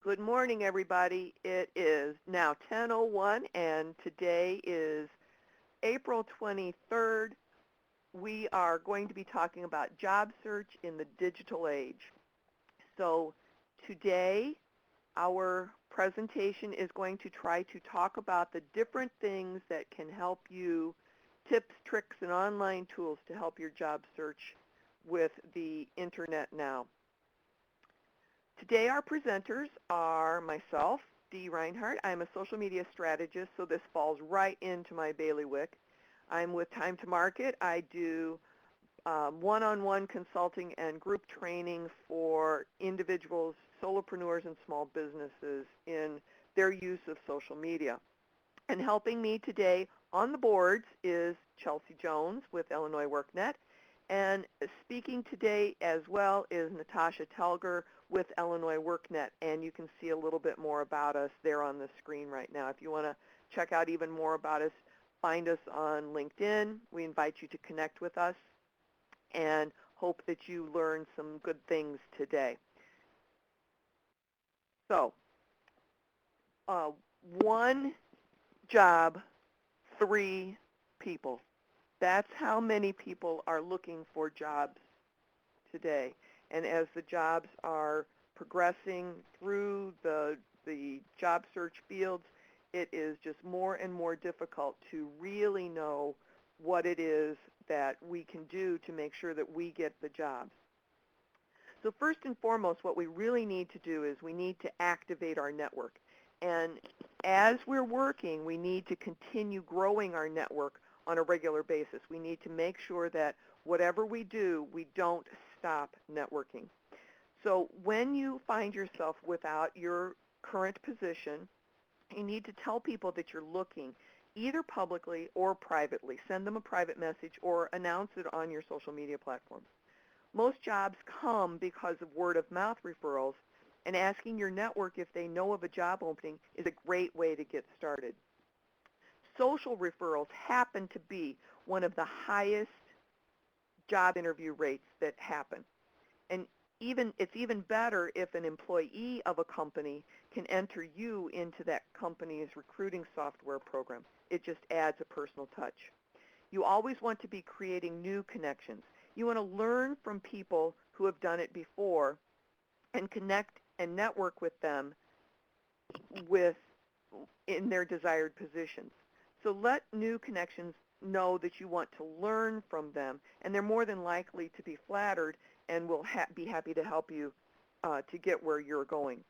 Good morning, everybody. It is now 10:01, and today is April 23rd. We are going to be talking about job search in the digital age. So today, our presentation is going to try to talk about the different things that can help you, tips, tricks, and online tools to help your job search with the Internet now. Today our presenters are myself, Dee Reinhardt. I'm a social media strategist, so this falls right into my bailiwick. I'm with Time to Market. I do one-on-one consulting and group training for individuals, solopreneurs, and small businesses in their use of social media. And helping me today on the boards is Chelsea Jones with Illinois WorkNet. And speaking today as well is Natasha Telger with Illinois WorkNet. And you can see a little bit more about us there on the screen right now. If you want to check out even more about us, find us on LinkedIn. We invite you to connect with us and hope that you learn some good things today. So, one job, 3 people. That's how many people are looking for jobs today. And as the jobs are progressing through the job search fields, it is just more and more difficult to really know what it is that we can do to make sure that we get the jobs. So first and foremost, what we really need to do is we need to activate our network. And as we're working, we need to continue growing our network on a regular basis. We need to make sure that whatever we do, we don't stop networking. So when you find yourself without your current position, you need to tell people that you're looking, either publicly or privately. Send them a private message or announce it on your social media platforms. Most jobs come because of word-of-mouth referrals, and asking your network if they know of a job opening is a great way to get started. Social referrals happen to be one of the highest job interview rates that happen. And it's even better if an employee of a company can enter you into that company's recruiting software program. It just adds a personal touch. You always want to be creating new connections. You want to learn from people who have done it before and connect and network with them in their desired positions. So let new connections know that you want to learn from them, and they're more than likely to be flattered and will be happy to help you to get where you're going.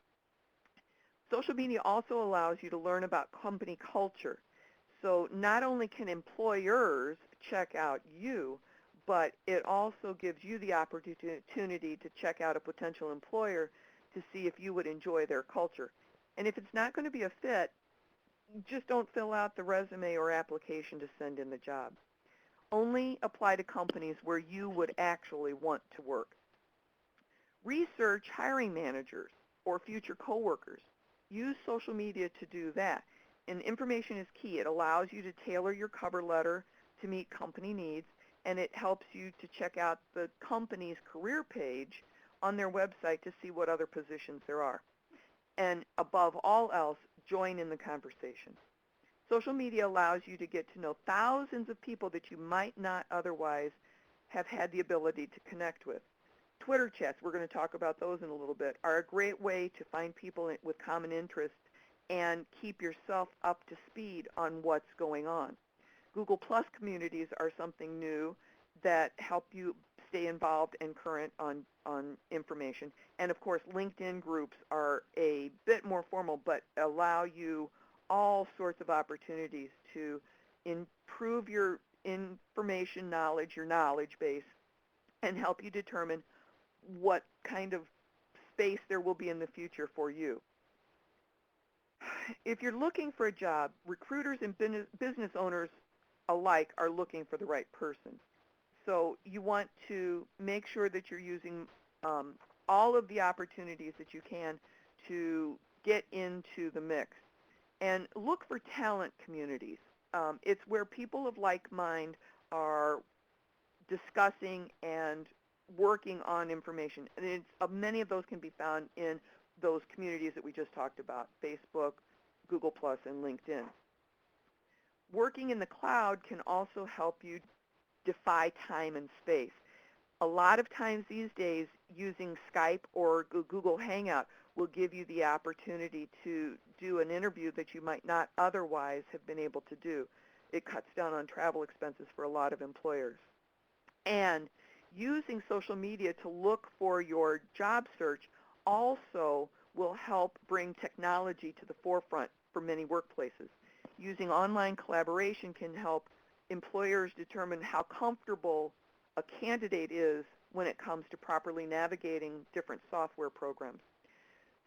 Social media also allows you to learn about company culture. So not only can employers check out you, but it also gives you the opportunity to check out a potential employer to see if you would enjoy their culture. And if it's not going to be a fit, just don't fill out the resume or application to send in the job. Only apply to companies where you would actually want to work. Research hiring managers or future coworkers. Use social media to do that. And information is key. It allows you to tailor your cover letter to meet company needs, and it helps you to check out the company's career page on their website to see what other positions there are. And above all else, join in the conversation. Social media allows you to get to know thousands of people that you might not otherwise have had the ability to connect with. Twitter chats, we're going to talk about those in a little bit, are a great way to find people with common interests and keep yourself up to speed on what's going on. Google Plus communities are something new that help you stay involved and current on information. And of course, LinkedIn groups are a bit more formal, but allow you all sorts of opportunities to improve your information knowledge, your knowledge base, and help you determine what kind of space there will be in the future for you. If you're looking for a job, recruiters and business owners alike are looking for the right person. So you want to make sure that you're using all of the opportunities that you can to get into the mix. And look for talent communities. It's where people of like mind are discussing and working on information. And many of those can be found in those communities that we just talked about, Facebook, Google+, and LinkedIn. Working in the cloud can also help you defy time and space. A lot of times these days, using Skype or Google Hangout will give you the opportunity to do an interview that you might not otherwise have been able to do. It cuts down on travel expenses for a lot of employers. And using social media to look for your job search also will help bring technology to the forefront for many workplaces. Using online collaboration can help employers determine how comfortable a candidate is when it comes to properly navigating different software programs.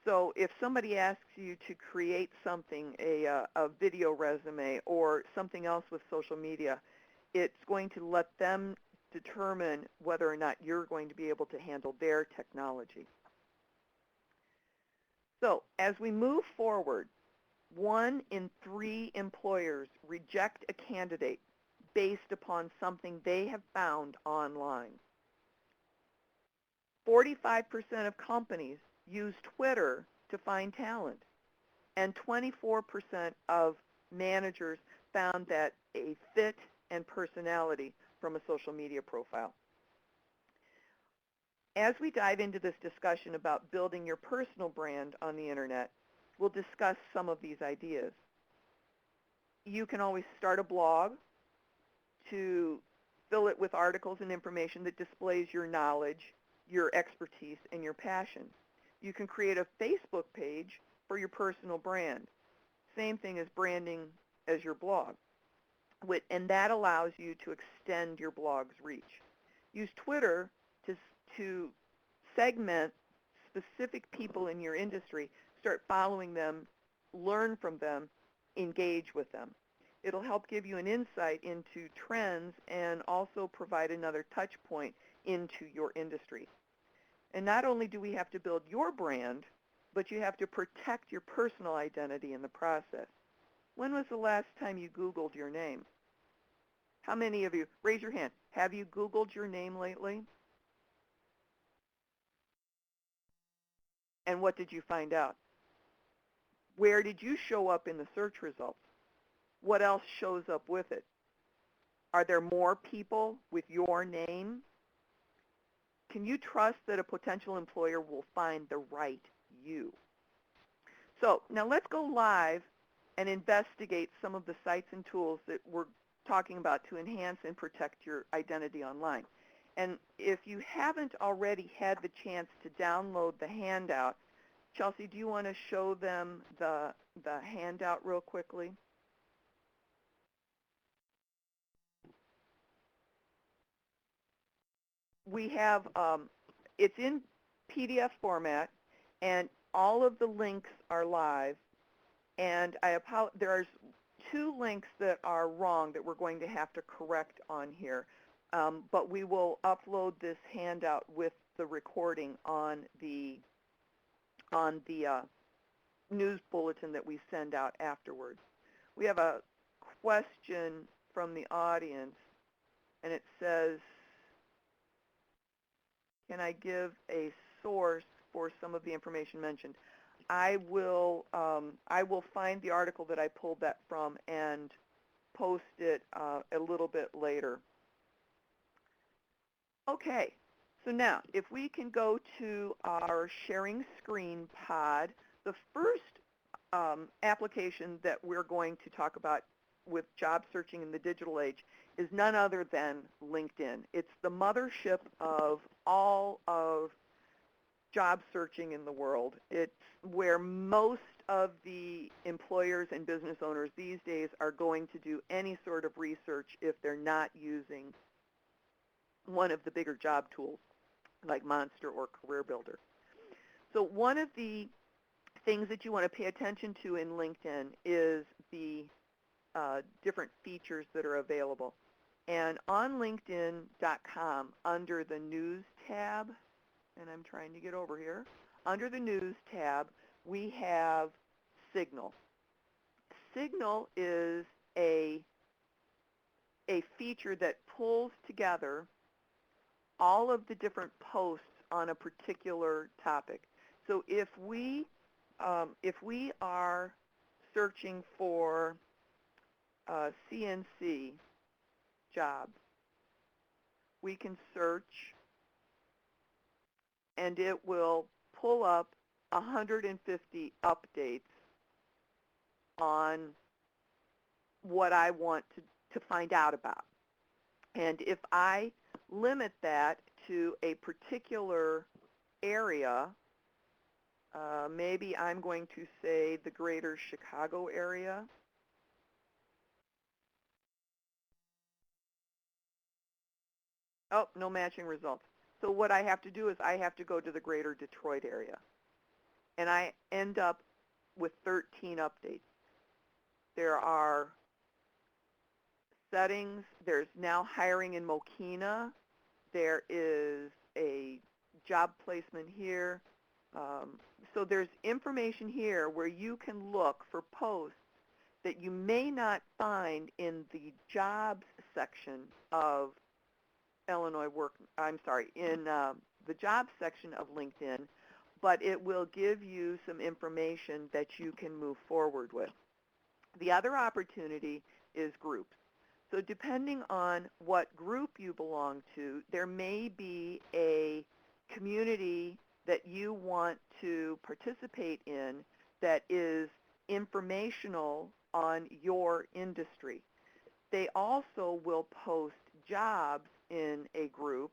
So if somebody asks you to create something, a video resume or something else with social media, it's going to let them determine whether or not you're going to be able to handle their technology. So as we move forward, 1 in 3 employers reject a candidate based upon something they have found online. 45% of companies use Twitter to find talent, and 24% of managers found that a fit and personality from a social media profile. As we dive into this discussion about building your personal brand on the internet, we'll discuss some of these ideas. You can always start a blog to fill it with articles and information that displays your knowledge, your expertise, and your passion. You can create a Facebook page for your personal brand. Same thing as branding as your blog. And that allows you to extend your blog's reach. Use Twitter to segment specific people in your industry, start following them, learn from them, engage with them. It'll help give you an insight into trends and also provide another touch point into your industry. And not only do we have to build your brand, but you have to protect your personal identity in the process. When was the last time you Googled your name? How many of you, raise your hand, have you Googled your name lately? And what did you find out? Where did you show up in the search results? What else shows up with it? Are there more people with your name? Can you trust that a potential employer will find the right you? So now let's go live and investigate some of the sites and tools that we're talking about to enhance and protect your identity online. And if you haven't already had the chance to download the handout, Chelsea, do you want to show them the handout real quickly? We have, it's in PDF format, and all of the links are live. And there's 2 links that are wrong that we're going to have to correct on here. But we will upload this handout with the recording on the news bulletin that we send out afterwards. We have a question from the audience, and it says, can I give a source for some of the information mentioned? I will find the article that I pulled that from and post it a little bit later. Okay, so now if we can go to our sharing screen pod, the first application that we're going to talk about with job searching in the digital age is none other than LinkedIn. It's the mothership of all of job searching in the world. It's where most of the employers and business owners these days are going to do any sort of research if they're not using one of the bigger job tools like Monster or Career Builder. So one of the things that you want to pay attention to in LinkedIn is the different features that are available. And on LinkedIn.com, under the News tab, and I'm trying to get over here, under the News tab, we have Signal. Signal is a feature that pulls together all of the different posts on a particular topic. So if we are searching for CNC jobs, we can search, and it will pull up 150 updates on what I want to find out about. And if I limit that to a particular area, maybe I'm going to say the greater Chicago area. Oh, no matching results. So what I have to do is I have to go to the greater Detroit area. And I end up with 13 updates. There are settings. There's now hiring in Mokina. There is a job placement here. So there's information here where you can look for posts that you may not find in the jobs section of in the jobs section of LinkedIn, but it will give you some information that you can move forward with. The other opportunity is groups. So depending on what group you belong to, there may be a community that you want to participate in that is informational on your industry. They also will post jobs in a group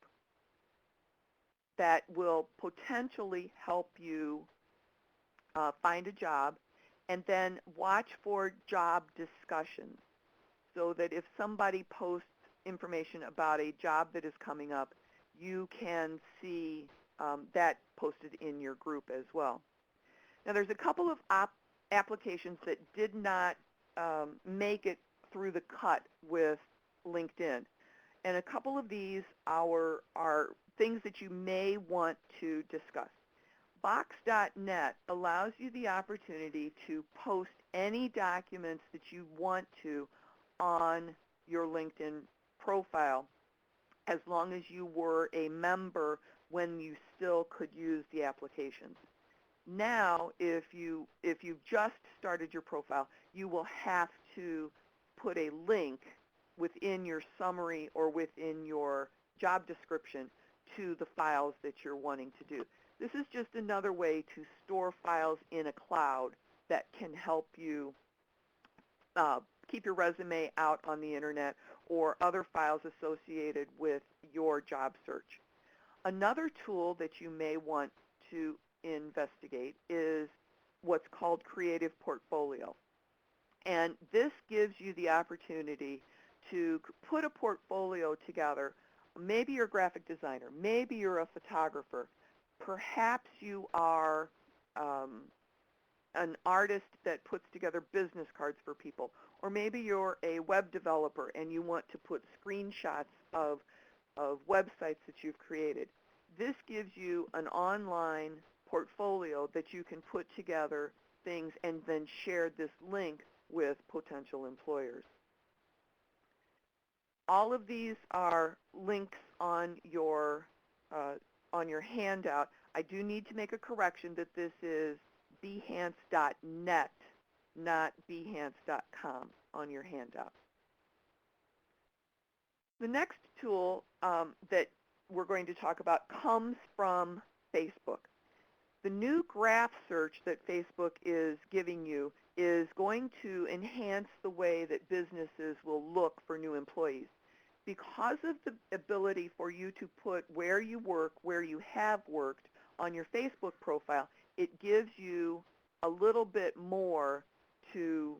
that will potentially help you find a job, and then watch for job discussions so that if somebody posts information about a job that is coming up, you can see that posted in your group as well. Now there's a couple of applications that did not make it through the cut with LinkedIn. And a couple of these are things that you may want to discuss. Box.net allows you the opportunity to post any documents that you want to on your LinkedIn profile, as long as you were a member when you still could use the applications. Now, if you've just started your profile, you will have to put a link within your summary or within your job description to the files that you're wanting to do. This is just another way to store files in a cloud that can help you keep your resume out on the internet or other files associated with your job search. Another tool that you may want to investigate is what's called Creative Portfolio. And this gives you the opportunity to put a portfolio together. Maybe you're a graphic designer, maybe you're a photographer, perhaps you are an artist that puts together business cards for people, or maybe you're a web developer and you want to put screenshots of websites that you've created. This gives you an online portfolio that you can put together things and then share this link with potential employers. All of these are links on your handout. I do need to make a correction that this is behance.net, not behance.com on your handout. The next tool that we're going to talk about comes from Facebook. The new graph search that Facebook is giving you is going to enhance the way that businesses will look for new employees. Because of the ability for you to put where you work, where you have worked on your Facebook profile, it gives you a little bit more to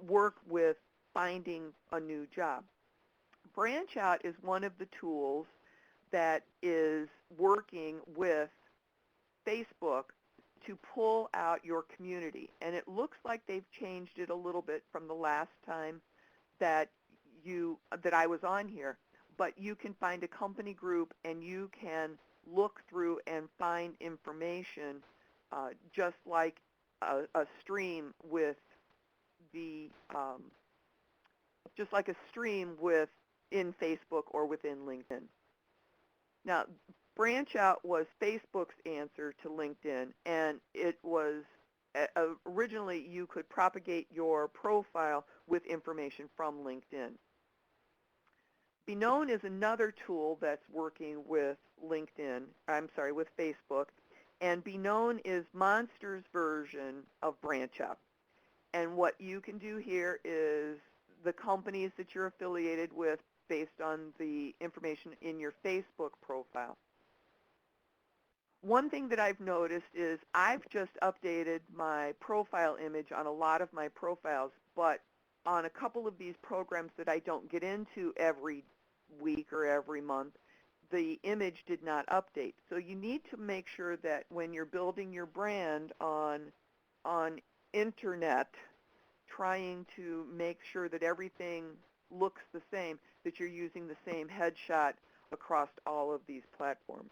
work with finding a new job. Branch Out is one of the tools that is working with Facebook to pull out your community. And it looks like they've changed it a little bit from the last time that I was on here. But you can find a company group and you can look through and find information just like a stream with in Facebook or within LinkedIn. Now, Branch Out was Facebook's answer to LinkedIn, and it was originally you could propagate your profile with information from LinkedIn. Be Known is another tool that's working with with Facebook, and Be Known is Monster's version of Branch Out. And what you can do here is the companies that you're affiliated with based on the information in your Facebook profile. One thing that I've noticed is I've just updated my profile image on a lot of my profiles, but on a couple of these programs that I don't get into every week or every month, the image did not update. So you need to make sure that when you're building your brand on internet, trying to make sure that everything looks the same, that you're using the same headshot across all of these platforms.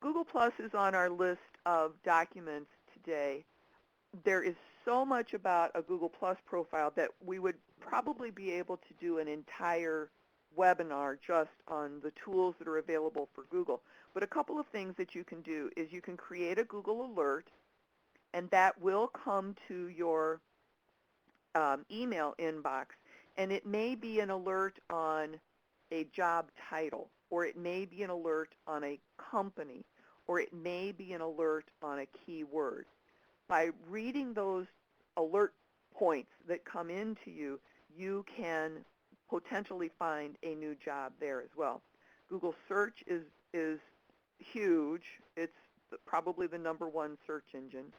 Google Plus is on our list of documents today. There is so much about a Google Plus profile that we would probably be able to do an entire webinar just on the tools that are available for Google. But a couple of things that you can do is you can create a Google alert, and that will come to your email inbox, and it may be an alert on a job title, or it may be an alert on a company, or it may be an alert on a keyword. By reading those alert points that come into you, you can potentially find a new job there as well. Google Search is huge. It's probably the #1 search engine.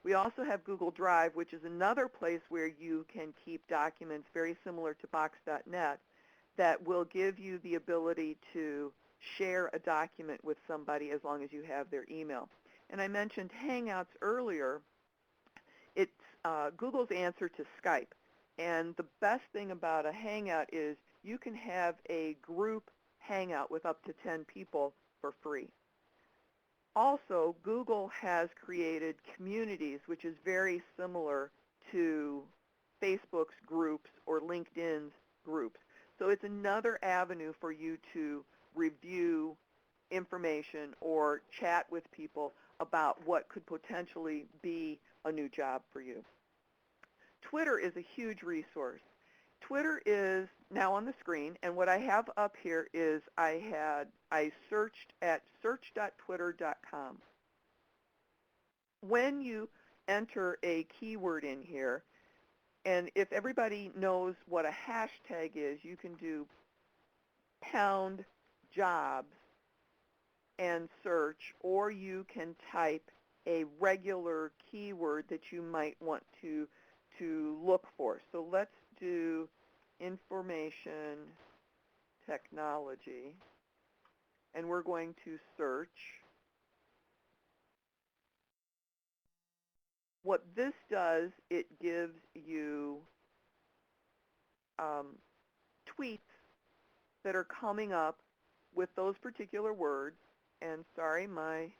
We also have Google Drive, which is another place where you can keep documents very similar to Box.net that will give you the ability to share a document with somebody as long as you have their email. And I mentioned Hangouts earlier. It's Google's answer to Skype. And the best thing about a Hangout is you can have a group Hangout with up to 10 people for free. Also, Google has created communities, which is very similar to Facebook's groups or LinkedIn's groups. So it's another avenue for you to review information or chat with people about what could potentially be a new job for you. Twitter is a huge resource. Twitter is now on the screen, and what I have up here is I searched at search.twitter.com. When you enter a keyword in here, and if everybody knows what a hashtag is, you can do pound jobs and search, or you can type a regular keyword that you might want to look for. So let's do information technology, and we're going to search. What this does, it gives you tweets that are coming up with those particular words. And sorry, my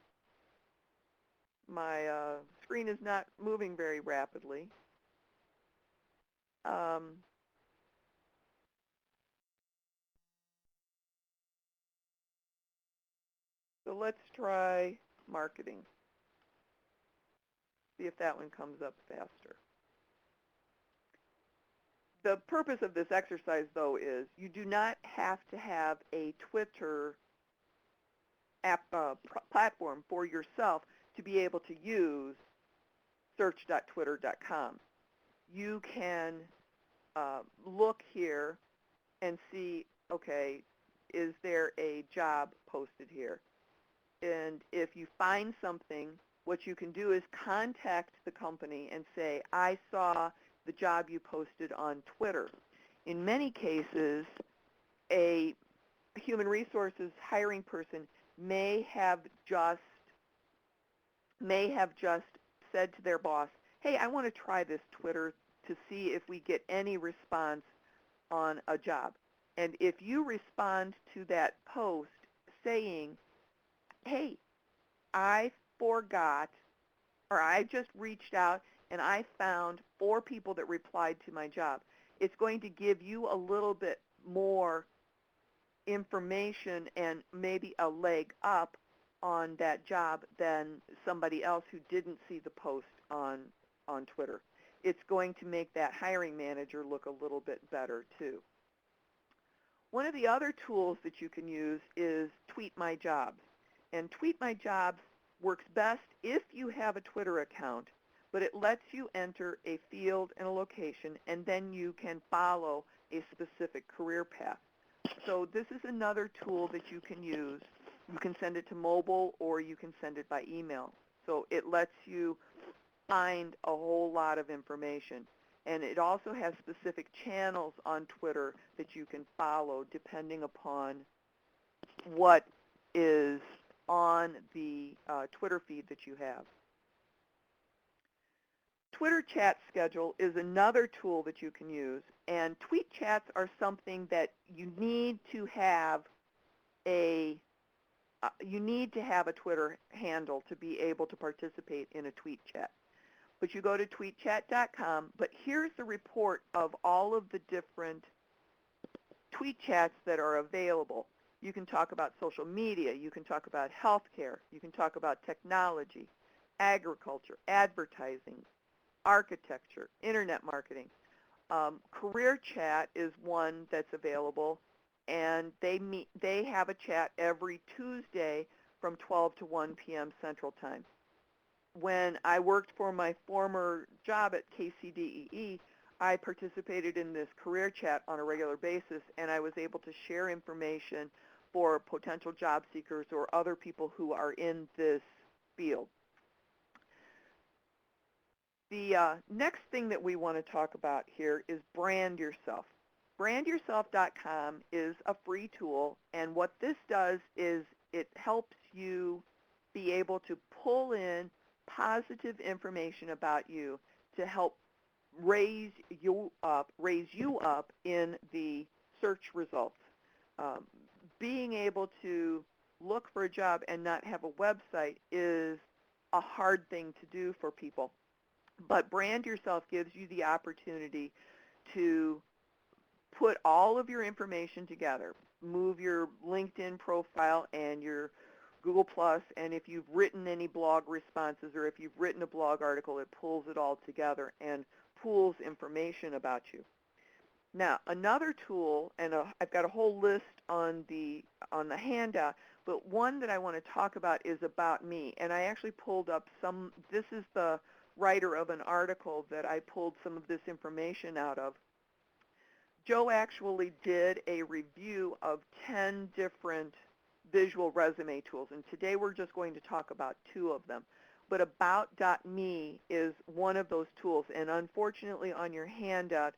screen is not moving very rapidly. So let's try marketing. See if that one comes up faster. The purpose of this exercise, though, is you do not have to have a Twitter platform for yourself to be able to use search.twitter.com. You can look here and see, okay, is there a job posted here? And if you find something, what you can do is contact the company and say, I saw the job you posted on Twitter. In many cases, a human resources hiring person may have just said to their boss, hey, I want to try this Twitter to see if we get any response on a job. And if you respond to that post saying, hey, I forgot, or I just reached out and I found 4 people that replied to my job, it's going to give you a little bit more information and maybe a leg up on that job than somebody else who didn't see the post on Twitter. It's going to make that hiring manager look a little bit better too. One of the other tools that you can use is TweetMyJobs. And TweetMyJobs works best if you have a Twitter account, but it lets you enter a field and a location, and then you can follow a specific career path. So this is another tool that you can use. You can send it to mobile or you can send it by email. So it lets you find a whole lot of information. And it also has specific channels on Twitter that you can follow depending upon what is on the Twitter feed that you have. Twitter chat schedule is another tool that you can use, and TweetChats are something that you need to have a Twitter handle to be able to participate in a tweet chat. But you go to tweetchat.com, but here's the report of all of the different tweet chats that are available. You can talk about social media, you can talk about healthcare, you can talk about technology, agriculture, advertising, architecture, internet marketing. Career chat is one that's available, and they have a chat every Tuesday from 12 to 1 p.m. Central Time. When I worked for my former job at KCDEE, I participated in this career chat on a regular basis, and I was able to share information for potential job seekers or other people who are in this field. The next thing that we want to talk about here is brand yourself. BrandYourself.com is a free tool, and what this does is it helps you be able to pull in positive information about you to help raise you up in the search results. Being able to look for a job and not have a website is a hard thing to do for people. But Brand Yourself gives you the opportunity to put all of your information together, move your LinkedIn profile and your Google+, and if you've written any blog responses or if you've written a blog article, it pulls it all together and pools information about you. Now, another tool, and I've got a whole list on the handout, but one that I want to talk about is About Me, and I actually pulled up this is the writer of an article that I pulled some of this information out of. Joe actually did a review of 10 different visual resume tools, and today we're just going to talk about 2 of them. But About.me is one of those tools, and unfortunately on your handout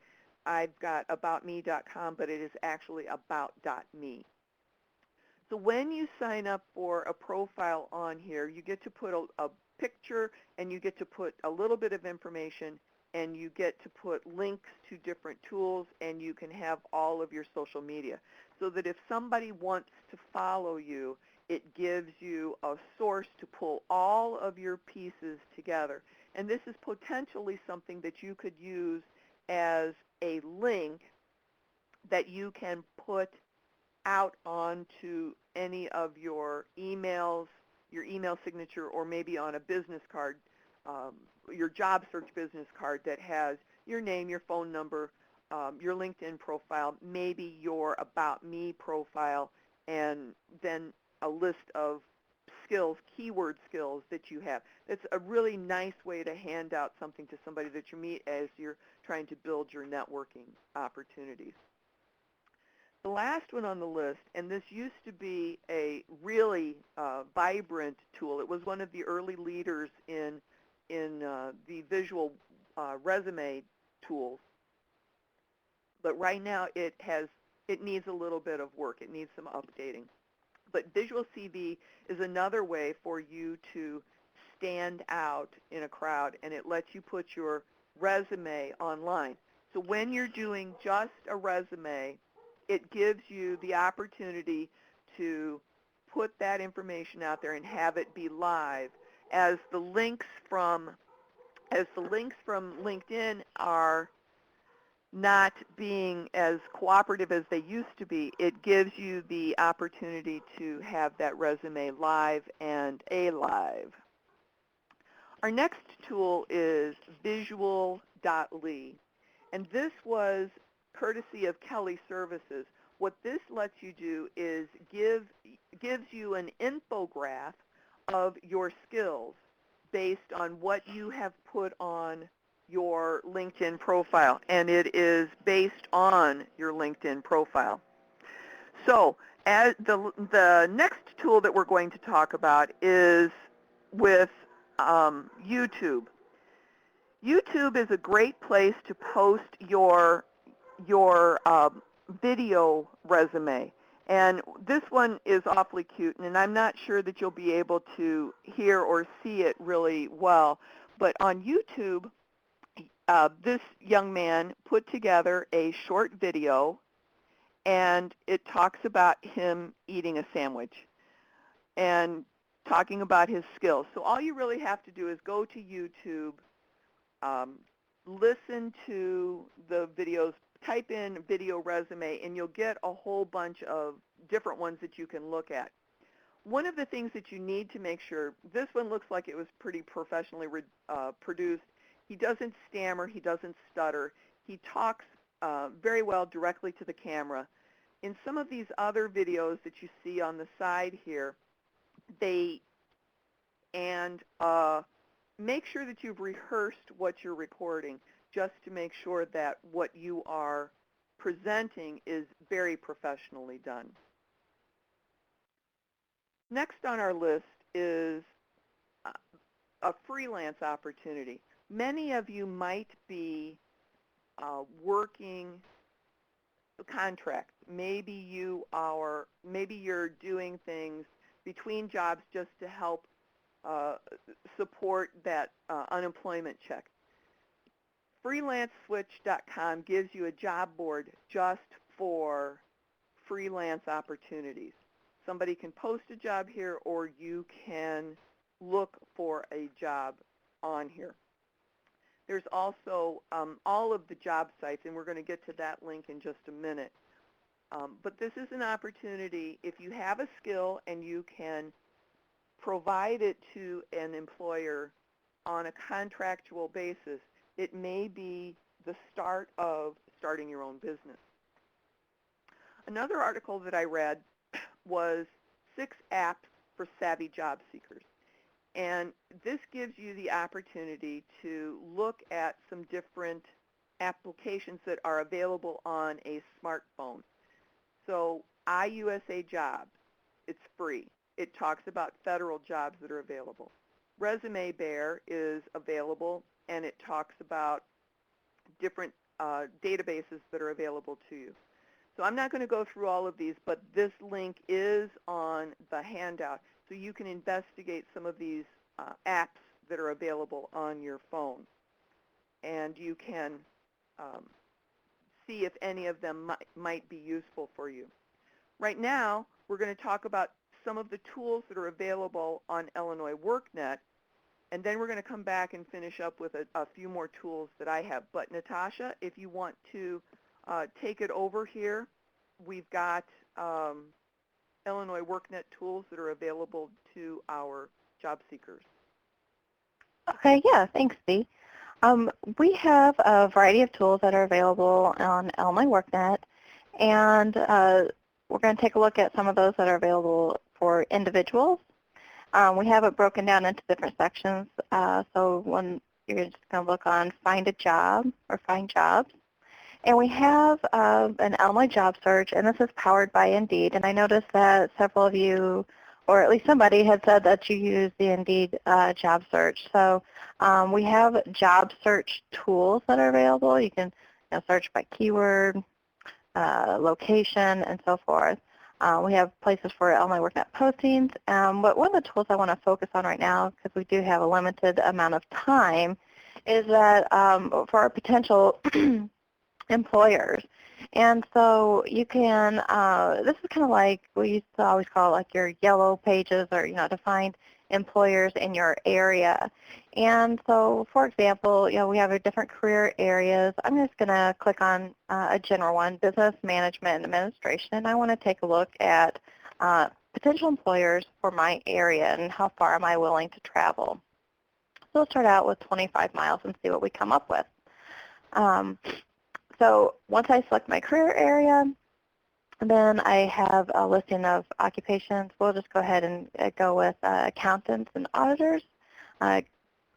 I've got AboutMe.com, but it is actually About.me. So when you sign up for a profile on here, you get to put a picture and you get to put a little bit of information and you get to put links to different tools, and you can have all of your social media so that if somebody wants to follow you, it gives you a source to pull all of your pieces together. And this is potentially something that you could use as a link that you can put out onto any of your emails, your email signature, or maybe on a business card, your job search business card that has your name, your phone number, your LinkedIn profile, maybe your About Me profile, and then a list of skills, keyword skills that you have. It's a really nice way to hand out something to somebody that you meet as you're trying to build your networking opportunities. The last one on the list, and this used to be a really vibrant tool. It was one of the early leaders in the visual resume tools, but right now it needs a little bit of work. It needs some updating. But VisualCV is another way for you to stand out in a crowd, and it lets you put your resume online. So when you're doing just a resume, it gives you the opportunity to put that information out there and have it be live. As the links from LinkedIn are not being as cooperative as they used to be, it gives you the opportunity to have that resume live and alive. Our next tool is visual.ly, and this was courtesy of Kelly Services. What this lets you do is gives you an infographic of your skills based on what you have put on your LinkedIn profile, and it is based on your LinkedIn profile. So as the next tool that we're going to talk about is with YouTube. YouTube is a great place to post your video resume. And this one is awfully cute, and I'm not sure that you'll be able to hear or see it really well. But on YouTube, this young man put together a short video, and it talks about him eating a sandwich and talking about his skills. So all you really have to do is go to YouTube, listen to the videos, type in video resume, and you'll get a whole bunch of different ones that you can look at. One of the things that you need to make sure, this one looks like it was pretty professionally produced. He doesn't stammer, he doesn't stutter. He talks very well directly to the camera. In some of these other videos that you see on the side here, make sure that you've rehearsed what you're recording, just to make sure that what you are presenting is very professionally done. Next on our list is a freelance opportunity. Many of you might be working contracts. Maybe you're doing things between jobs just to help support that unemployment check. FreelanceSwitch.com gives you a job board just for freelance opportunities. Somebody can post a job here, or you can look for a job on here. There's also all of the job sites, and we're going to get to that link in just a minute. But this is an opportunity, if you have a skill and you can provide it to an employer on a contractual basis, it may be the start of starting your own business. Another article that I read was 6 apps for savvy job seekers. And this gives you the opportunity to look at some different applications that are available on a smartphone. So iUSA Jobs, it's free. It talks about federal jobs that are available. Resume Bear is available, and it talks about different databases that are available to you. So I'm not going to go through all of these, but this link is on the handout, so you can investigate some of these apps that are available on your phone. And you can see if any of them might be useful for you. Right now, we're going to talk about some of the tools that are available on Illinois WorkNet, and then we're going to come back and finish up with a few more tools that I have. But Natasha, if you want to take it over here, we've got Illinois WorkNet tools that are available to our job seekers. Okay, yeah, thanks, Dee. We have a variety of tools that are available on Illinois WorkNet, and we're going to take a look at some of those that are available for individuals. We have it broken down into different sections, so when you're just going to look on Find a Job or Find Jobs. And we have an Illinois job search, and this is powered by Indeed. And I noticed that several of you, or at least somebody, had said that you use the Indeed job search. So we have job search tools that are available. You can search by keyword, location, and so forth. We have places for Illinois WorkNet postings. But one of the tools I want to focus on right now, because we do have a limited amount of time, is that for our potential employers. And so you can, this is kind of like, we used to always call it like your yellow pages, or to find employers in your area. And so, for example, we have our different career areas. I'm just going to click on a general one, business management and administration, and I want to take a look at potential employers for my area and how far am I willing to travel. So we'll start out with 25 miles and see what we come up with. So once I select my career area, then I have a listing of occupations. We'll just go ahead and go with accountants and auditors.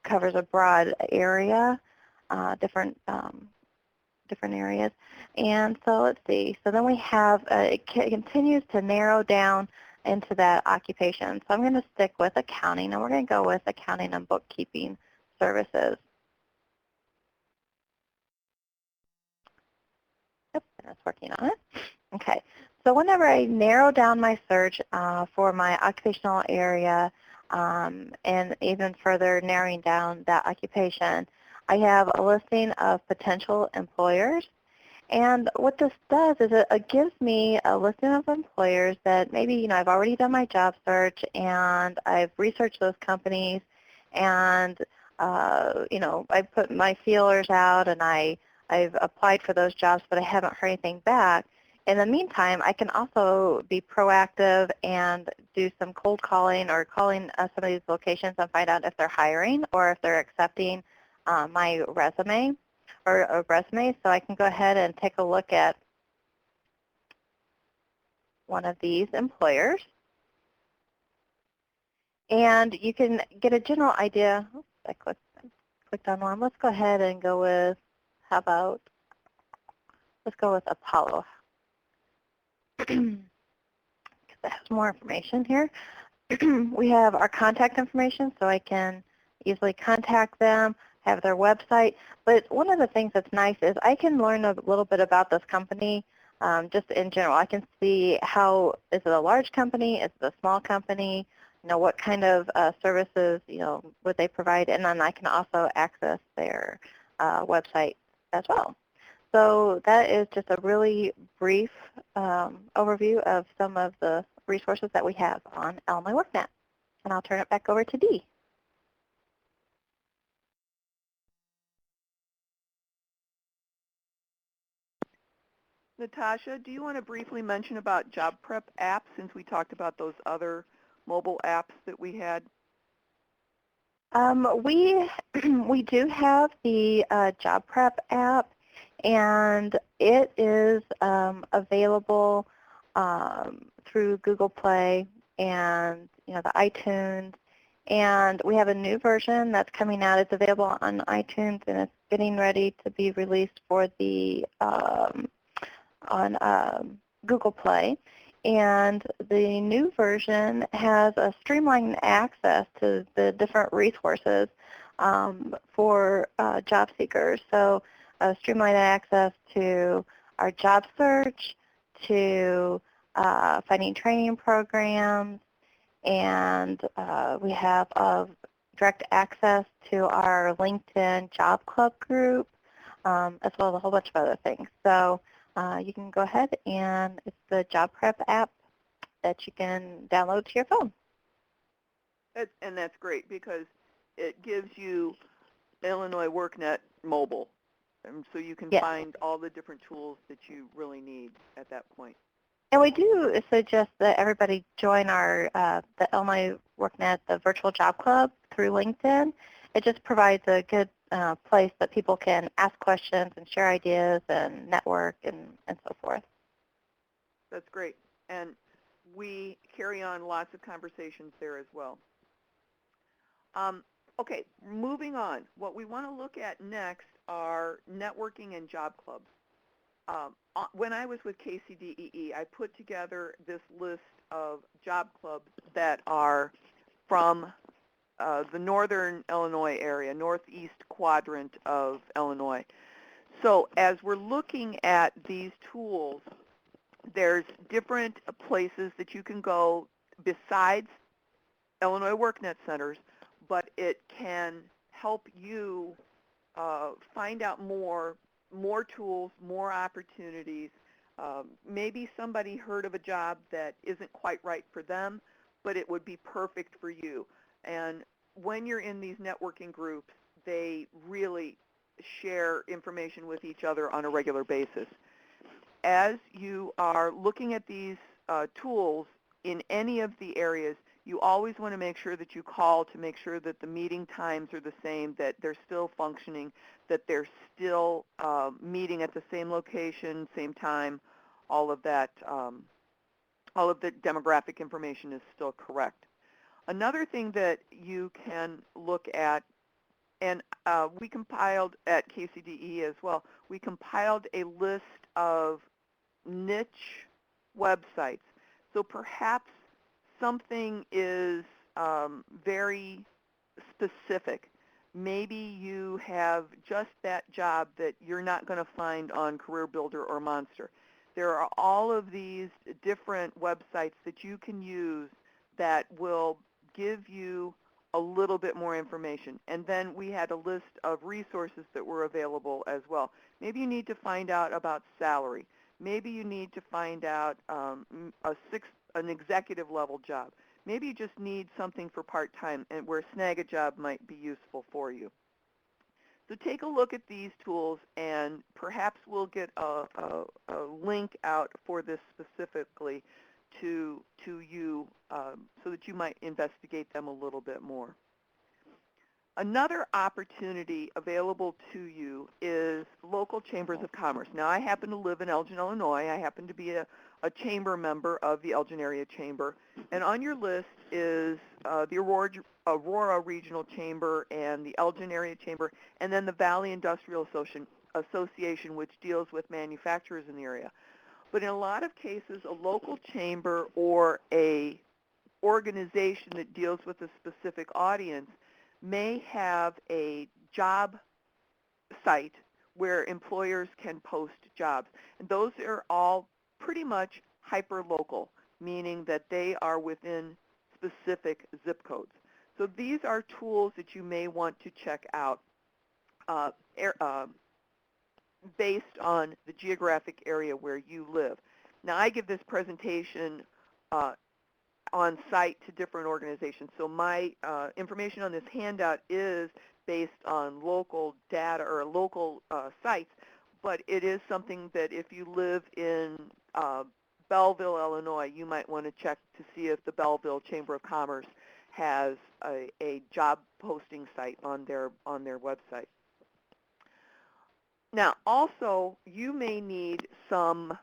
Covers a broad area, different areas. And so let's see. So then we have, it continues to narrow down into that occupation. So I'm going to stick with accounting, and we're going to go with accounting and bookkeeping services. Yep, that's working on it. Okay, so whenever I narrow down my search for my occupational area and even further narrowing down that occupation, I have a listing of potential employers. And what this does is it gives me a listing of employers that maybe, I've already done my job search and I've researched those companies and, I put my feelers out and I've applied for those jobs, but I haven't heard anything back. In the meantime, I can also be proactive and do some cold calling or calling some of these locations and find out if they're hiring or if they're accepting my resume or a resume. So I can go ahead and take a look at one of these employers. And you can get a general idea. Oops, I clicked on one. Let's go ahead and go with, let's go with Apollo. Because it has more information here. We have our contact information, so I can easily contact them, have their website. But one of the things that's nice is I can learn a little bit about this company just in general. I can see is it a large company, is it a small company, what kind of services, would they provide, and then I can also access their website as well. So that is just a really brief overview of some of the resources that we have on Illinois WorkNet. And I'll turn it back over to Dee. Natasha, do you want to briefly mention about job prep apps since we talked about those other mobile apps that we had? We do have the job prep app, and it is available through Google Play and the iTunes. And we have a new version that's coming out. It's available on iTunes, and it's getting ready to be released for the on Google Play. And the new version has a streamlined access to the different resources for job seekers. So streamlined access to our job search, to finding training programs, and we have direct access to our LinkedIn Job Club group, as well as a whole bunch of other things. So you can go ahead and it's the Job Prep app that you can download to your phone. And that's great because it gives you Illinois WorkNet mobile, and so you can find all the different tools that you really need at that point. And we do suggest that everybody join our the Illinois WorkNet, the virtual job club through LinkedIn. It just provides a good place that people can ask questions and share ideas and network and so forth. That's great. And we carry on lots of conversations there as well. Okay, moving on. What we want to look at next are networking and job clubs. When I was with KCDEE, I put together this list of job clubs that are from the northern Illinois area, northeast quadrant of Illinois. So as we're looking at these tools, there's different places that you can go besides Illinois WorkNet centers, but it can help you find out more tools, more opportunities. Maybe somebody heard of a job that isn't quite right for them, but it would be perfect for you. And when you're in these networking groups, they really share information with each other on a regular basis. As you are looking at these tools in any of the areas, you always want to make sure that you call to make sure that the meeting times are the same, that they're still functioning, that they're still meeting at the same location, same time, all of that, all of the demographic information is still correct. Another thing that you can look at, and we compiled at KCDE as well, we compiled a list of niche websites. So perhaps something is very specific. Maybe you have just that job that you're not going to find on CareerBuilder or Monster. There are all of these different websites that you can use that will give you a little bit more information. And then we had a list of resources that were available as well. Maybe you need to find out about salary. Maybe you need to find out an executive level job. Maybe you just need something for part-time and where Snag-a-Job might be useful for you. So take a look at these tools, and perhaps we'll get a link out for this specifically to you so that you might investigate them a little bit more. Another opportunity available to you is local chambers of commerce. Now, I happen to live in Elgin, Illinois. I happen to be a chamber member of the Elgin Area Chamber. And on your list is the Aurora Regional Chamber and the Elgin Area Chamber, and then the Valley Industrial Association, which deals with manufacturers in the area. But in a lot of cases, a local chamber or a organization that deals with a specific audience may have a job site where employers can post jobs. And those are all pretty much hyper-local, meaning that they are within specific zip codes. So these are tools that you may want to check out based on the geographic area where you live. Now, I give this presentation on site to different organizations. So my information on this handout is based on local data or local sites, but it is something that if you live in Belleville, Illinois, you might want to check to see if the Belleville Chamber of Commerce has a job posting site on their website. Now, also, you may need some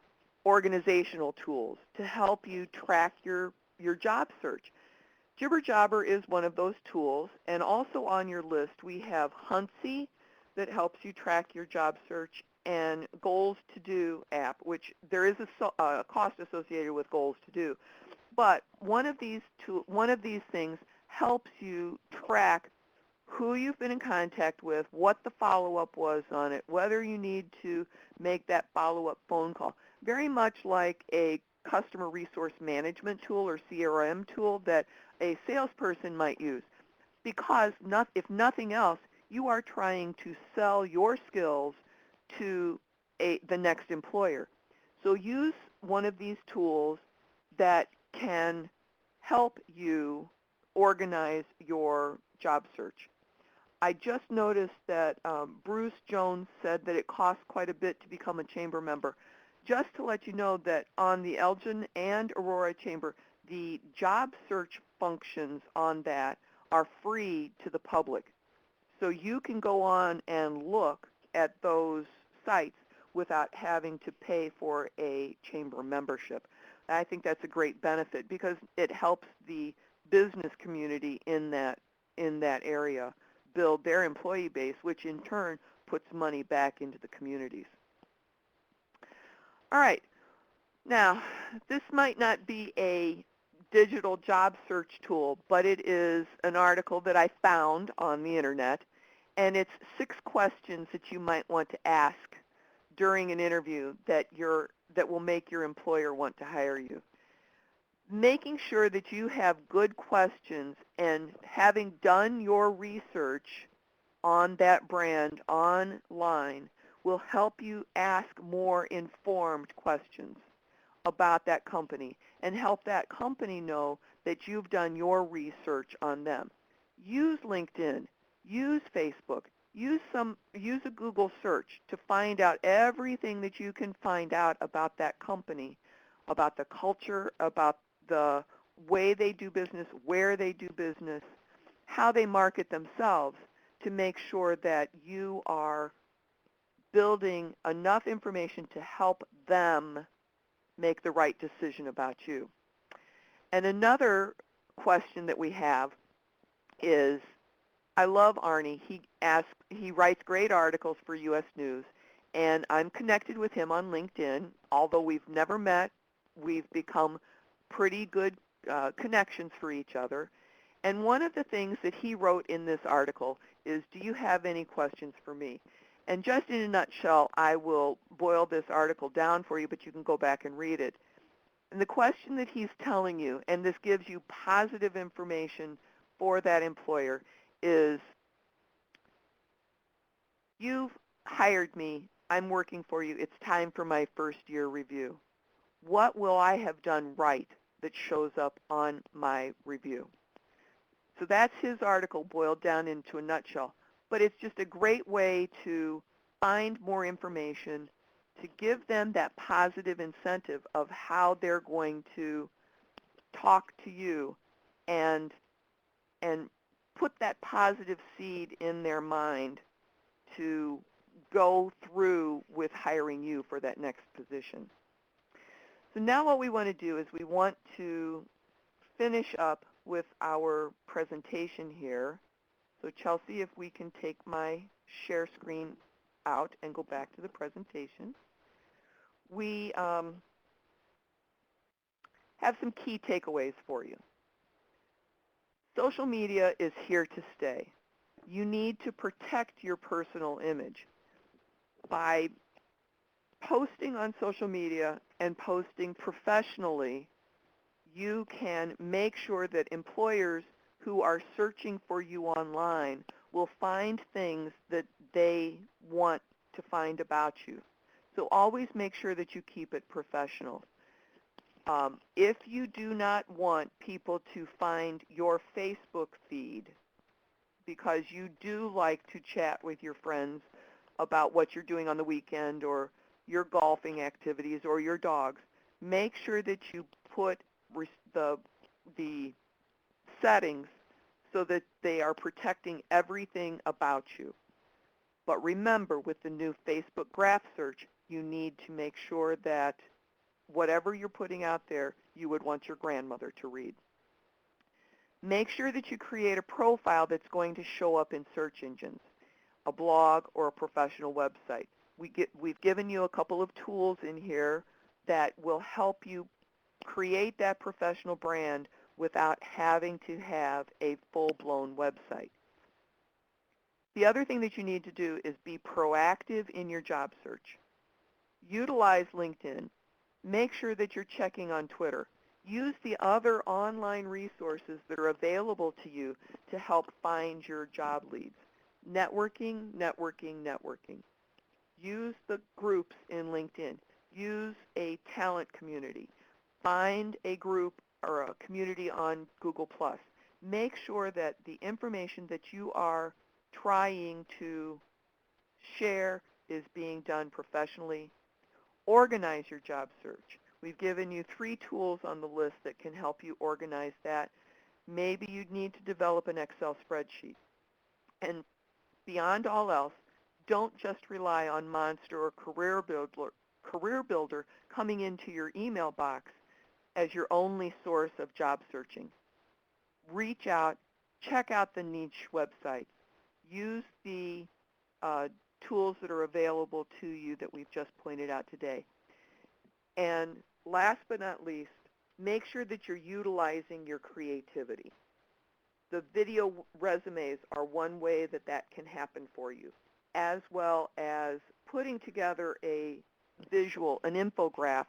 organizational tools to help you track your job search. Jibber is one of those tools, and also on your list we have Huntsy that helps you track your job search, and Goals to Do app, which there is a cost associated with Goals to Do. But one of these things helps you track who you've been in contact with, what the follow-up was on it, whether you need to make that follow-up phone call. Very much like a customer resource management tool or CRM tool that a salesperson might use. Because if nothing else, you are trying to sell your skills to the next employer. So use one of these tools that can help you organize your job search. I just noticed that Bruce Jones said that it costs quite a bit to become a chamber member. Just to let you know that on the Elgin and Aurora Chamber, the job search functions on that are free to the public. So you can go on and look at those sites without having to pay for a chamber membership. I think that's a great benefit because it helps the business community in that area build their employee base, which in turn puts money back into the communities. All right. Now, this might not be a digital job search tool, but it is an article that I found on the internet, and it's 6 questions that you might want to ask during an interview that will make your employer want to hire you. Making sure that you have good questions and having done your research on that brand online will help you ask more informed questions about that company and help that company know that you've done your research on them. Use LinkedIn, use Facebook, use a Google search to find out everything that you can find out about that company, about the culture, about the way they do business, where they do business, how they market themselves, to make sure that you are building enough information to help them make the right decision about you. And another question that we have is, I love Arnie. He writes great articles for U.S. News, and I'm connected with him on LinkedIn. Although we've never met, we've become pretty good connections for each other. And one of the things that he wrote in this article is, do you have any questions for me? And just in a nutshell, I will boil this article down for you, but you can go back and read it. And the question that he's telling you, and this gives you positive information for that employer, is, you've hired me, I'm working for you, it's time for my first year review. What will I have done right that shows up on my review? So that's his article boiled down into a nutshell. But it's just a great way to find more information, to give them that positive incentive of how they're going to talk to you and put that positive seed in their mind to go through with hiring you for that next position. So now what we want to do is we want to finish up with our presentation here. So Chelsea, if we can take my share screen out and go back to the presentation. We have some key takeaways for you. Social media is here to stay. You need to protect your personal image by posting on social media and posting professionally. You can make sure that employers who are searching for you online will find things that they want to find about you. So always make sure that you keep it professional. If you do not want people to find your Facebook feed, because you do like to chat with your friends about what you're doing on the weekend or your golfing activities or your dogs, make sure that you put the settings so that they are protecting everything about you. But remember, with the new Facebook graph search, you need to make sure that whatever you're putting out there, you would want your grandmother to read. Make sure that you create a profile that's going to show up in search engines, a blog or a professional website. We've given you a couple of tools in here that will help you create that professional brand without having to have a full-blown website. The other thing that you need to do is be proactive in your job search. Utilize LinkedIn. Make sure that you're checking on Twitter. Use the other online resources that are available to you to help find your job leads. Networking, networking, networking. Use the groups in LinkedIn. Use a talent community. Find a group or a community on Google+. Make sure that the information that you are trying to share is being done professionally. Organize your job search. We've given you 3 tools on the list that can help you organize that. Maybe you need to develop an Excel spreadsheet. And beyond all else, don't just rely on Monster or Career Builder coming into your email box as your only source of job searching. Reach out, check out the niche website. Use the tools that are available to you that we've just pointed out today. And last but not least, make sure that you're utilizing your creativity. The video resumes are one way that that can happen for you, as well as putting together a visual, an infographic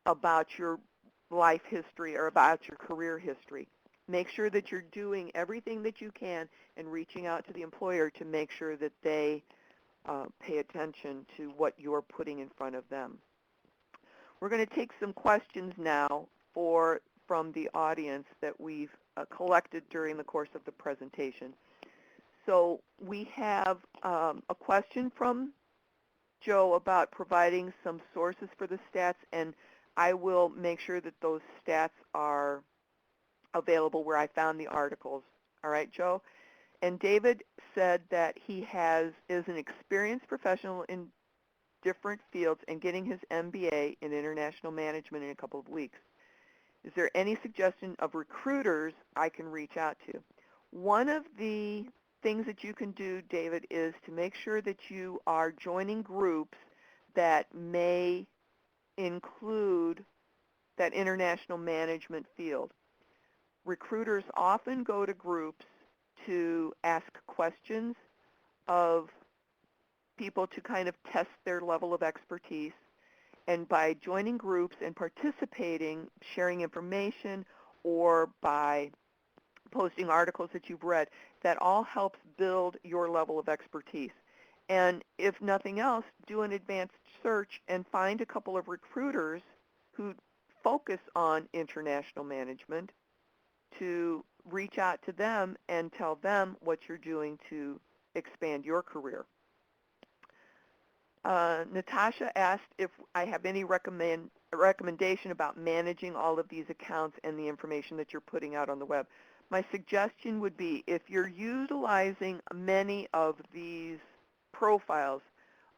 about your life history or about your career history. Make sure that you're doing everything that you can and reaching out to the employer to make sure that they pay attention to what you're putting in front of them. We're going to take some questions now from the audience that we've collected during the course of the presentation. So we have a question from Joe about providing some sources for the stats, and I will make sure that those stats are available where I found the articles. All right, Joe? And David said that he is an experienced professional in different fields and getting his MBA in international management in a couple of weeks. Is there any suggestion of recruiters I can reach out to? One of the things that you can do, David, is to make sure that you are joining groups that may include that international management field. Recruiters often go to groups to ask questions of people to kind of test their level of expertise. And by joining groups and participating, sharing information, or by posting articles that you've read, that all helps build your level of expertise. And if nothing else, do an advanced search and find a couple of recruiters who focus on international management to reach out to them and tell them what you're doing to expand your career. Natasha asked if I have any recommendation about managing all of these accounts and the information that you're putting out on the web. My suggestion would be if you're utilizing many of these profiles,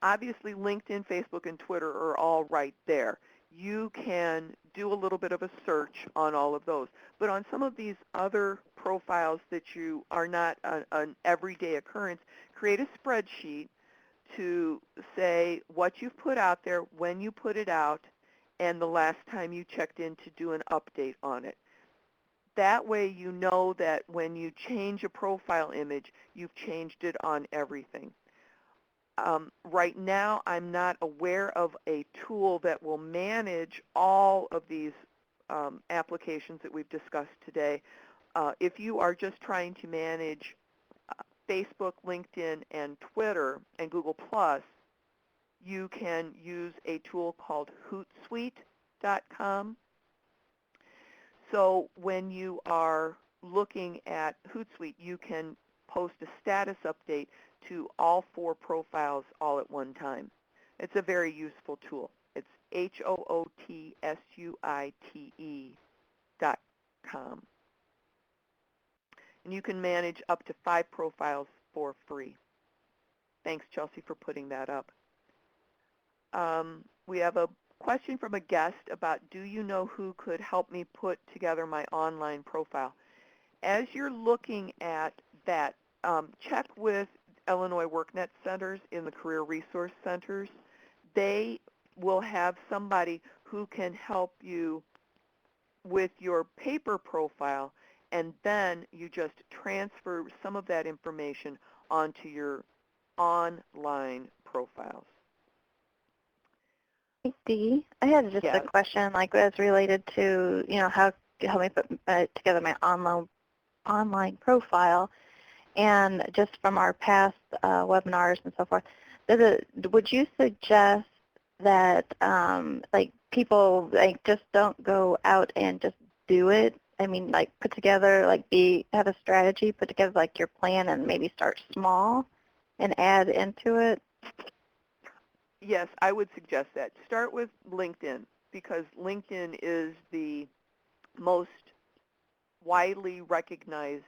obviously LinkedIn, Facebook, and Twitter are all right there. You can do a little bit of a search on all of those. But on some of these other profiles that you are not an everyday occurrence, create a spreadsheet to say what you've put out there, when you put it out, and the last time you checked in to do an update on it. That way you know that when you change a profile image, you've changed it on everything. Right now, I'm not aware of a tool that will manage all of these applications that we've discussed today. If you are just trying to manage Facebook, LinkedIn, and Twitter, and Google+, you can use a tool called Hootsuite.com. So when you are looking at Hootsuite, you can post a status update to all 4 profiles all at one time. It's a very useful tool. It's HOOTSUITE.com. And you can manage up to 5 profiles for free. Thanks, Chelsea, for putting that up. We have a question from a guest about, do you know who could help me put together my online profile? As you're looking at that, check with Illinois WorkNet centers in the Career Resource Centers. They will have somebody who can help you with your paper profile, and then you just transfer some of that information onto your online profiles. Hey, Dee, I had just Yes. a question, like as related to, how to help me put together my online profile, and just from our past webinars and so forth. Would you suggest that like people just don't go out and just do it? I mean, like put together, have a strategy, put together like your plan, and maybe start small and add into it? Yes, I would suggest that. Start with LinkedIn, because LinkedIn is the most widely recognized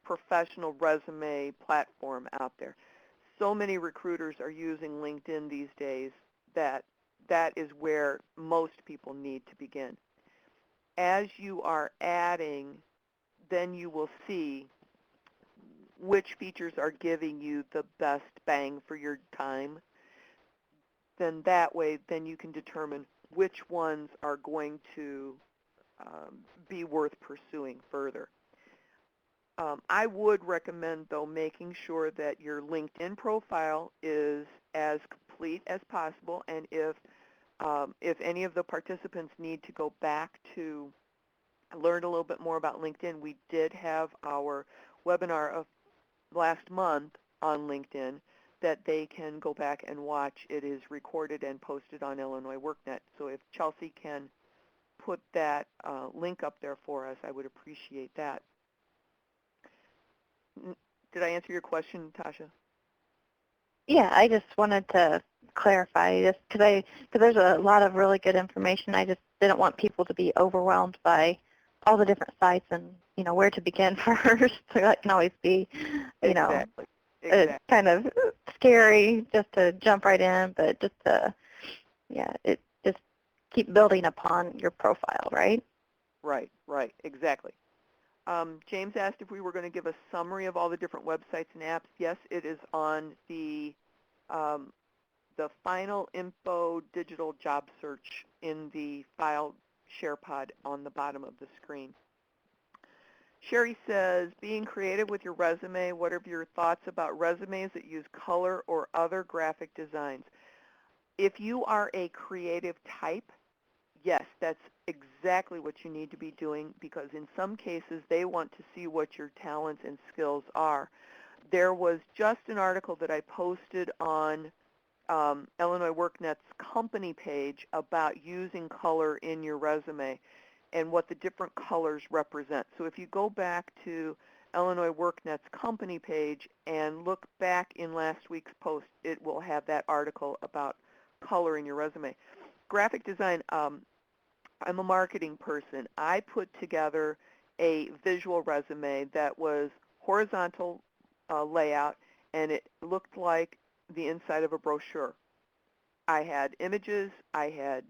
professional resume platform out there. So many recruiters are using LinkedIn these days that that is where most people need to begin. As you are adding, then you will see which features are giving you the best bang for your time. Then that way, then you can determine which ones are going to be worth pursuing further. I would recommend, though, making sure that your LinkedIn profile is as complete as possible, and if any of the participants need to go back to learn a little bit more about LinkedIn, we did have our webinar of last month on LinkedIn that they can go back and watch. It is recorded and posted on Illinois WorkNet. So if Chelsea can put that link up there for us, I would appreciate that. Did I answer your question, Tasha? Yeah, I just wanted to clarify just because there's a lot of really good information. I just didn't want people to be overwhelmed by all the different sites and where to begin first. So that can always be Exactly. kind of scary just to jump right in, but just to it just keep building upon your profile, right? Right, exactly. James asked if we were going to give a summary of all the different websites and apps. Yes, it is on um, the final info digital job search in the file share pod on the bottom of the screen. Sherry says, being creative with your resume, what are your thoughts about resumes that use color or other graphic designs? If you are a creative type, yes, that's exactly what you need to be doing, because in some cases they want to see what your talents and skills are. There was just an article that I posted on Illinois WorkNet's company page about using color in your resume and what the different colors represent. So if you go back to Illinois WorkNet's company page and look back in last week's post, it will have that article about color in your resume. Graphic design, I'm a marketing person. I put together a visual resume that was horizontal layout, and it looked like the inside of a brochure. I had images, I had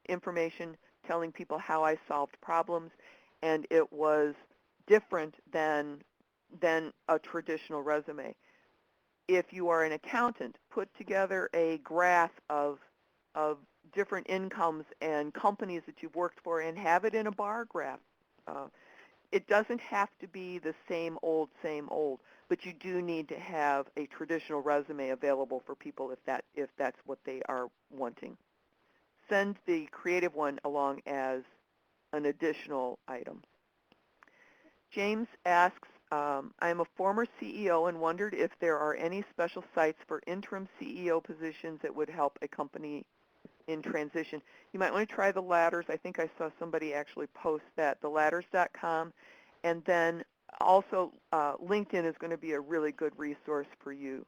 information telling people how I solved problems, and it was different than a traditional resume. If you are an accountant, put together a graph of different incomes and companies that you've worked for and have it in a bar graph. Uh, it doesn't have to be the same old, but you do need to have a traditional resume available for people if that's what they are wanting. Send the creative one along as an additional item. James asks, I am a former CEO and wondered if there are any special sites for interim CEO positions that would help a company in transition. You might want to try the Ladders. I think I saw somebody actually post that, theladders.com. And then also LinkedIn is going to be a really good resource for you.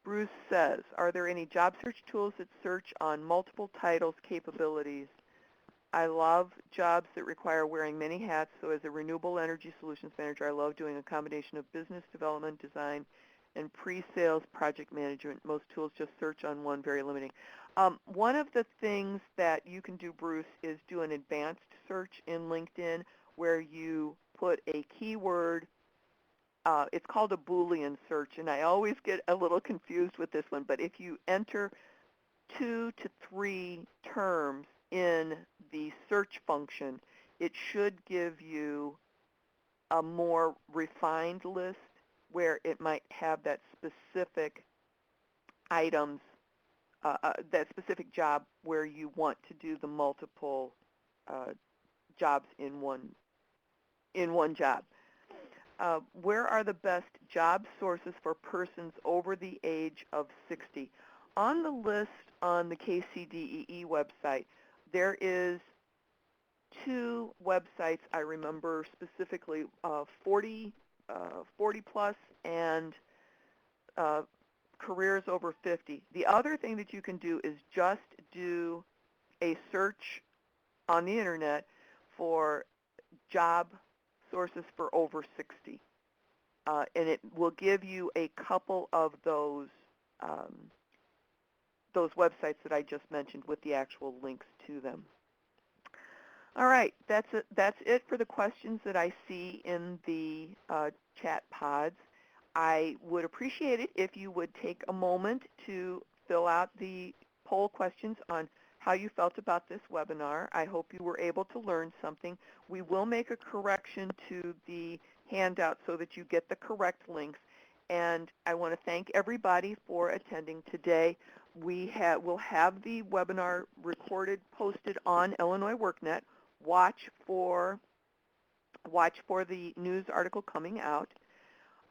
Bruce says, are there any job search tools that search on multiple titles, capabilities? I love jobs that require wearing many hats, so as a renewable energy solutions manager, I love doing a combination of business development, design, and pre-sales project management. Most tools just search on one, very limiting. One of the things that you can do, Bruce, is do an advanced search in LinkedIn where you put a keyword. It's called a Boolean search, and I always get a little confused with this one, but if you enter 2 to 3 terms in the search function, it should give you a more refined list where it might have that specific items, that specific job where you want to do the multiple jobs in one job. Where are the best job sources for persons over the age of 60? On the list on the KCDEE website, there is 2 websites I remember specifically, 40 plus and careers over 50. The other thing that you can do is just do a search on the internet for job sources for over 60. And it will give you a couple of those websites that I just mentioned with the actual links to them. All right, that's it for the questions that I see in the chat pods. I would appreciate it if you would take a moment to fill out the poll questions on how you felt about this webinar. I hope you were able to learn something. We will make a correction to the handout so that you get the correct links. And I want to thank everybody for attending today. We'll have the webinar recorded, posted on Illinois WorkNet. Watch for the news article coming out.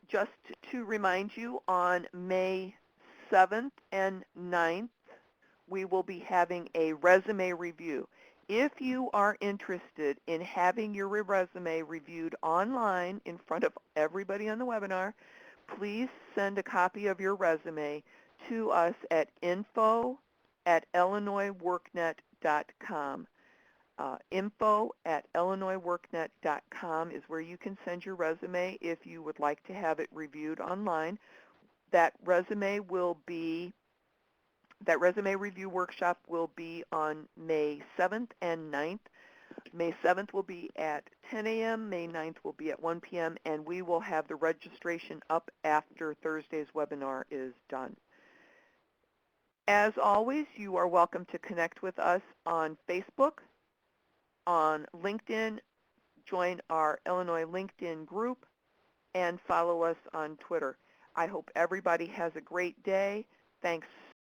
Just to remind you, on May 7th and 9th, we will be having a resume review. If you are interested in having your resume reviewed online in front of everybody on the webinar, please send a copy of your resume to us at info@illinoisworknet.com. Info@illinoisworknet.com is where you can send your resume if you would like to have it reviewed online. That resume review workshop will be on May 7th and 9th. May 7th will be at 10 a.m., May 9th will be at 1 p.m., and we will have the registration up after Thursday's webinar is done. As always, you are welcome to connect with us on Facebook, on LinkedIn, join our Illinois LinkedIn group, and follow us on Twitter. I hope everybody has a great day. Thanks